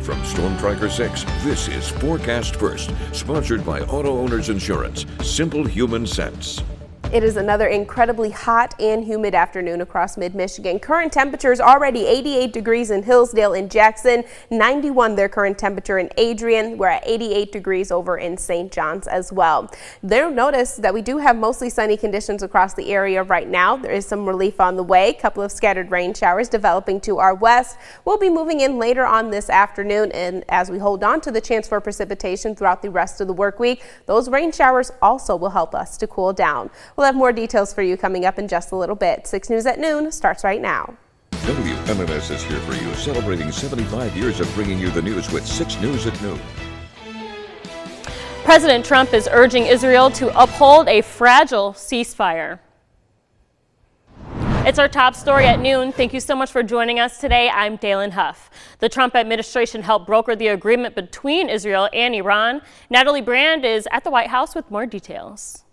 From Storm Tracker 6, this is Forecast First, sponsored by Auto Owners Insurance. Simple human sense. It is another incredibly hot and humid afternoon across mid-Michigan. Current temperatures already 88 degrees in Hillsdale and Jackson, 91 their current temperature in Adrian. We're at 88 degrees over in St. John's as well. They'll notice that we do have mostly sunny conditions across the area right now. There is some relief on the way. A couple of scattered rain showers developing to our west. We'll be moving in later on this afternoon, and as we hold on to the chance for precipitation throughout the rest of the work week, those rain showers also will help us to cool down. We'll have more details for you coming up in just a little bit. 6 News at Noon starts right now. WMMS is here for you, celebrating 75 years of bringing you the news with 6 News at Noon. President Trump is urging Israel to uphold a fragile ceasefire. It's our top story at noon. Thank you so much for joining us today. I'm Dalen Huff. The Trump administration helped broker the agreement between Israel and Iran. Natalie Brand is at the White House with more details.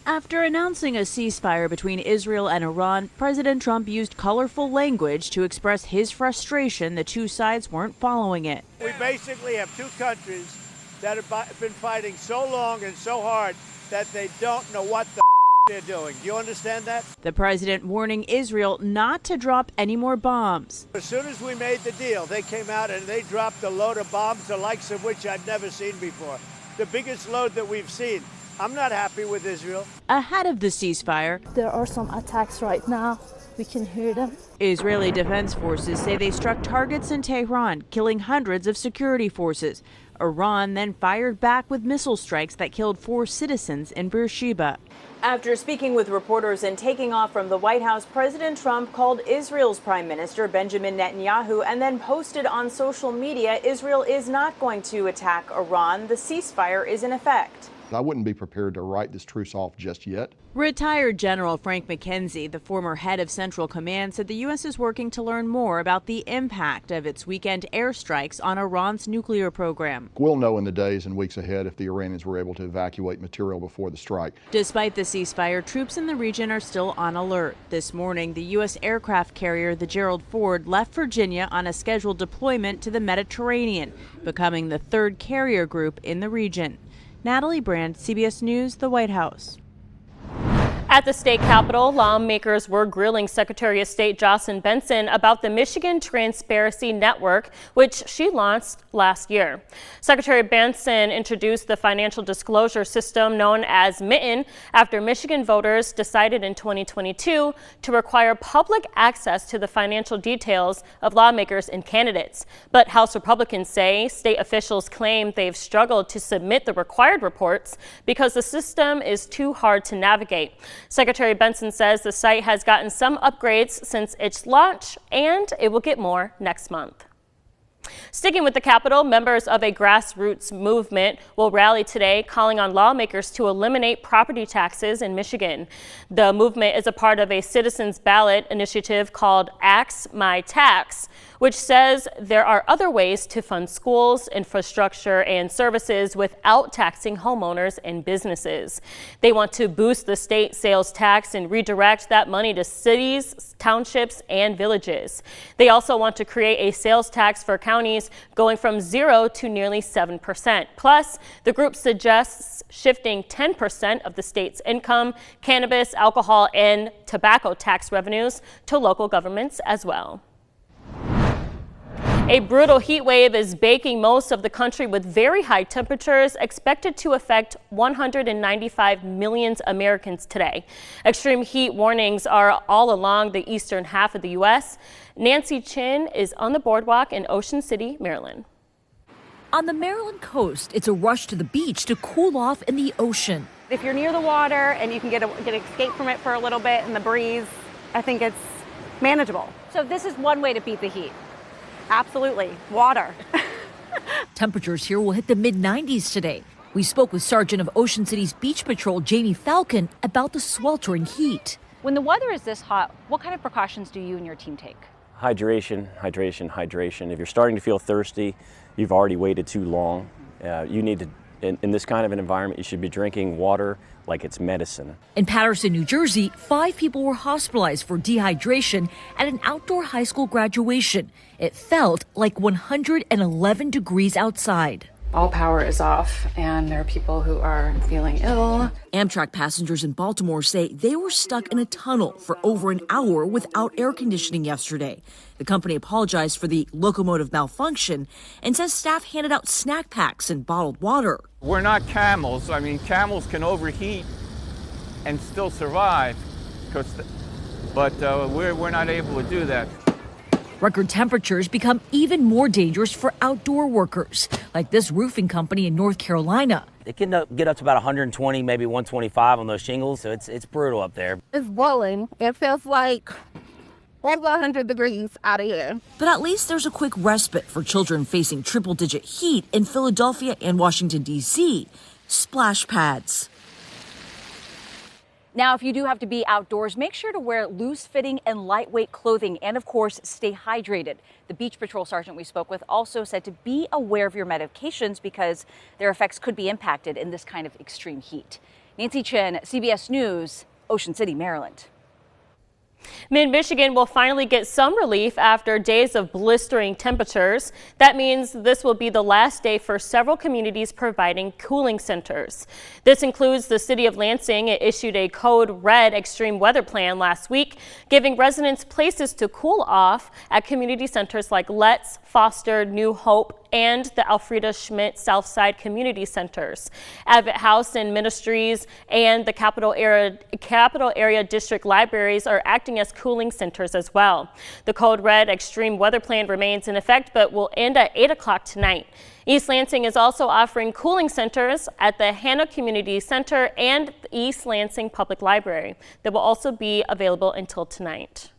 After announcing a ceasefire between Israel and Iran, President Trump used colorful language to express his frustration the two sides weren't following it. We basically have two countries that have been fighting so long and so hard that they don't know what the they're doing. Do you understand that? The president warning Israel not to drop any more bombs. As soon as we made the deal, they came out and they dropped a load of bombs, the likes of which I've never seen before. The biggest load that we've seen. I'm not happy with Israel. Ahead of the ceasefire, there are some attacks right now. We can hear them. Israeli defense forces say they struck targets in Tehran, killing hundreds of security forces. Iran then fired back with missile strikes that killed 4 citizens in Beersheba. After speaking with reporters and taking off from the White House, President Trump called Israel's Prime Minister Benjamin Netanyahu and then posted on social media, Israel is not going to attack Iran. The ceasefire is in effect. I wouldn't be prepared to write this truce off just yet. Retired General Frank McKenzie, the former head of Central Command, said the U.S. is working to learn more about the impact of its weekend airstrikes on Iran's nuclear program. We'll know in the days and weeks ahead if the Iranians were able to evacuate material before the strike. Despite the ceasefire, troops in the region are still on alert. This morning, the U.S. aircraft carrier, the Gerald Ford, left Virginia on a scheduled deployment to the Mediterranean, becoming the 3rd carrier group in the region. Natalie Brand, CBS News, the White House. At the state capitol, lawmakers were grilling Secretary of State Jocelyn Benson about the Michigan Transparency Network, which she launched last year. Secretary Benson introduced the financial disclosure system known as Mitten after Michigan voters decided in 2022 to require public access to the financial details of lawmakers and candidates. But House Republicans say state officials claim they've struggled to submit the required reports because the system is too hard to navigate. Secretary Benson says the site has gotten some upgrades since its launch, and it will get more next month. Sticking with the Capitol, members of a grassroots movement will rally today calling on lawmakers to eliminate property taxes in Michigan. The movement is a part of a citizens ballot initiative called Axe My Tax, which says there are other ways to fund schools, infrastructure, and services without taxing homeowners and businesses. They want to boost the state sales tax and redirect that money to cities, townships, and villages. They also want to create a sales tax for counties going from 0 to nearly 7%. Plus, the group suggests shifting 10% of the state's income, cannabis, alcohol, and tobacco tax revenues to local governments as well. A brutal heat wave is baking most of the country with very high temperatures expected to affect 195 million Americans today. Extreme heat warnings are all along the eastern half of the U.S. Nancy Chin is on the boardwalk in Ocean City, Maryland. On the Maryland coast, it's a rush to the beach to cool off in the ocean. If you're near the water and you can get escape from it for a little bit in the breeze, I think it's manageable. So this is one way to beat the heat. Absolutely. Water. Temperatures here will hit the mid-90s today. We spoke with Sergeant of Ocean City's Beach Patrol, Jamie Falcon, about the sweltering heat. When the weather is this hot, what kind of precautions do you and your team take? Hydration, hydration, hydration. If you're starting to feel thirsty, you've already waited too long. You need to In this kind of an environment, you should be drinking water like it's medicine. In Paterson, New Jersey, 5 people were hospitalized for dehydration at an outdoor high school graduation. It felt like 111 degrees outside. All power is off, and there are people who are feeling ill. Amtrak passengers in Baltimore say they were stuck in a tunnel for over an hour without air conditioning yesterday. The company apologized for the locomotive malfunction and says staff handed out snack packs and bottled water. We're not camels. I mean, camels can overheat and still survive, but we're not able to do that. Record temperatures become even more dangerous for outdoor workers, like this roofing company in North Carolina. It can get up to about 120, maybe 125 on those shingles, so it's brutal up there. It's boiling. It feels like over 100 degrees out of here. But at least there's a quick respite for children facing triple-digit heat in Philadelphia and Washington, D.C. Splash pads. Now, if you do have to be outdoors, make sure to wear loose-fitting and lightweight clothing and, of course, stay hydrated. The Beach Patrol sergeant we spoke with also said to be aware of your medications because their effects could be impacted in this kind of extreme heat. Nancy Chen, CBS News, Ocean City, Maryland. Mid-Michigan will finally get some relief after days of blistering temperatures. That means this will be the last day for several communities providing cooling centers. This includes the city of Lansing. It issued a code red extreme weather plan last week, giving residents places to cool off at community centers like Letts, Foster, New Hope, and the Alfreda Schmidt Southside Community Centers. Advent House and Ministries and the Capital Area District Libraries are acting as cooling centers as well. The Code Red extreme weather plan remains in effect but will end at 8 o'clock tonight. East Lansing is also offering cooling centers at the Hannah Community Center and the East Lansing Public Library. They will also be available until tonight.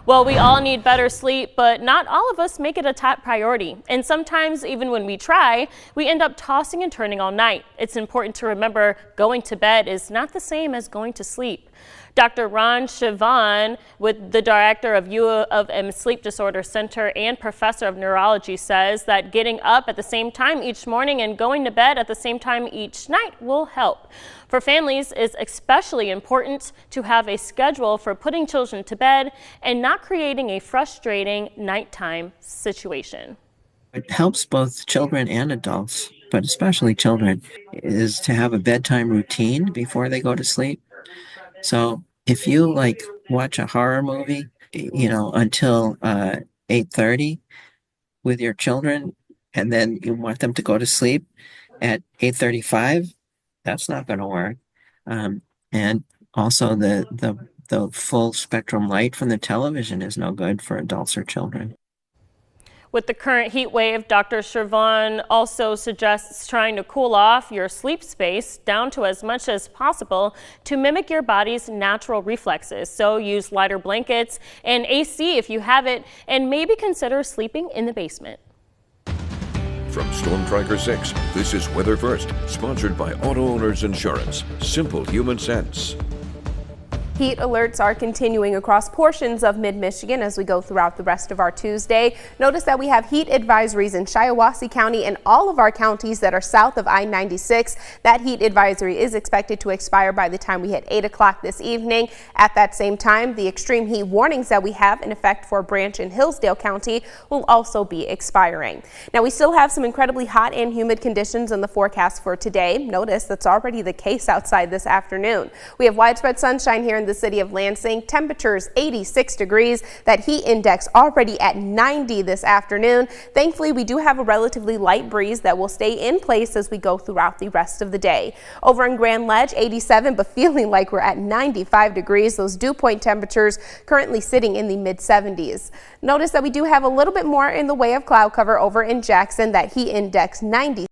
Well, we all need better sleep, but not all of us make it a top priority. And sometimes, even when we try, we end up tossing and turning all night. It's important to remember going to bed is not the same as going to sleep. Dr. Ron Sivan, with the director of U of M Sleep Disorder Center and professor of neurology, says that getting up at the same time each morning and going to bed at the same time each night will help. For families, it's especially important to have a schedule for putting children to bed and not creating a frustrating nighttime situation. It helps both children and adults, but especially children, is to have a bedtime routine before they go to sleep. So if you watch a horror movie, until 8:30 with your children, and then you want them to go to sleep at 8:35, that's not going to work. And also the full spectrum light from the television is no good for adults or children. With the current heat wave, Dr. Sivan also suggests trying to cool off your sleep space down to as much as possible to mimic your body's natural reflexes. So use lighter blankets and AC if you have it, and maybe consider sleeping in the basement. From Storm Tracker 6, this is Weather First, sponsored by Auto Owners Insurance. Simple human sense. Heat alerts are continuing across portions of mid-Michigan as we go throughout the rest of our Tuesday. Notice that we have heat advisories in Shiawassee County and all of our counties that are south of I-96. That heat advisory is expected to expire by the time we hit 8 o'clock this evening. At that same time, the extreme heat warnings that we have in effect for Branch and Hillsdale County will also be expiring. Now, we still have some incredibly hot and humid conditions in the forecast for today. Notice that's already the case outside this afternoon. We have widespread sunshine here in the city of Lansing. Temperatures 86 degrees. That heat index already at 90 this afternoon. Thankfully, we do have a relatively light breeze that will stay in place as we go throughout the rest of the day. Over in Grand Ledge, 87, but feeling like we're at 95 degrees. Those dew point temperatures currently sitting in the mid-70s. Notice that we do have a little bit more in the way of cloud cover over in Jackson. That heat index 90.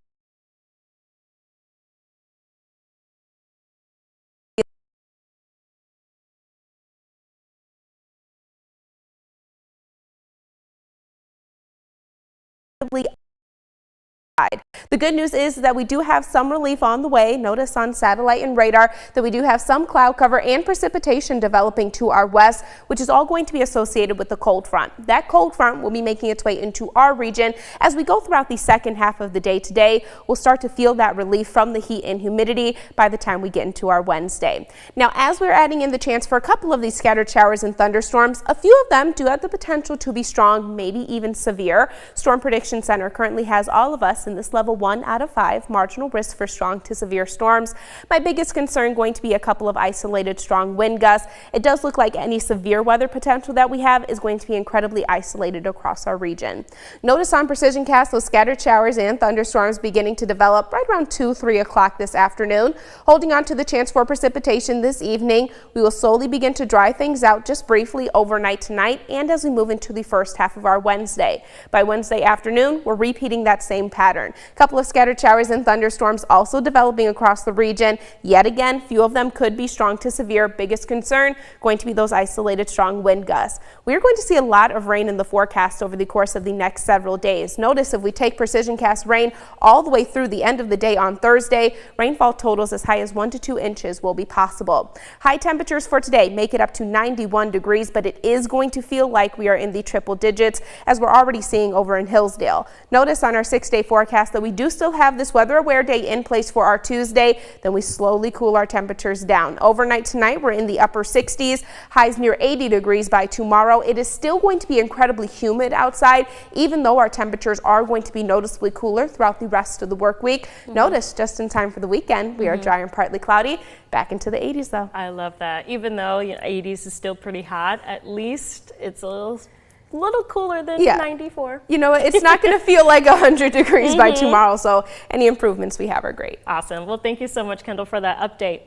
The good news is that we do have some relief on the way. Notice on satellite and radar that we do have some cloud cover and precipitation developing to our west, which is all going to be associated with the cold front. That cold front will be making its way into our region. As we go throughout the second half of the day today, we'll start to feel that relief from the heat and humidity by the time we get into our Wednesday. Now, as we're adding in the chance for a couple of these scattered showers and thunderstorms, a few of them do have the potential to be strong, maybe even severe. Storm Prediction Center currently has all of us in this level 1 out of 5 marginal risk for strong to severe storms. My biggest concern going to be a couple of isolated strong wind gusts. It does look like any severe weather potential that we have is going to be incredibly isolated across our region. Notice on Precision Cast those scattered showers and thunderstorms beginning to develop right around 2-3 o'clock this afternoon. Holding on to the chance for precipitation this evening, we will slowly begin to dry things out just briefly overnight tonight and as we move into the first half of our Wednesday. By Wednesday afternoon, we're repeating that same pattern. A couple of scattered showers and thunderstorms also developing across the region. Yet again, few of them could be strong to severe. Biggest concern going to be those isolated strong wind gusts. We're going to see a lot of rain in the forecast over the course of the next several days. Notice if we take Precision Cast rain all the way through the end of the day on Thursday, rainfall totals as high as 1 to 2 inches will be possible. High temperatures for today make it up to 91 degrees, but it is going to feel like we are in the triple digits as we're already seeing over in Hillsdale. Notice on our 6-day forecast that we do still have this weather aware day in place for our Tuesday. Then we slowly cool our temperatures down. Overnight tonight, we're in the upper 60s, highs near 80 degrees by tomorrow. It is still going to be incredibly humid outside, even though our temperatures are going to be noticeably cooler throughout the rest of the work week. Notice just in time for the weekend, we are dry and partly cloudy. Back into the 80s though. I love that. Even though 80s is still pretty hot, at least it's a little cooler than 94. You know, it's not going to feel like 100 degrees by tomorrow, so any improvements we have are great. Awesome. Well, thank you so much, Kendall, for that update.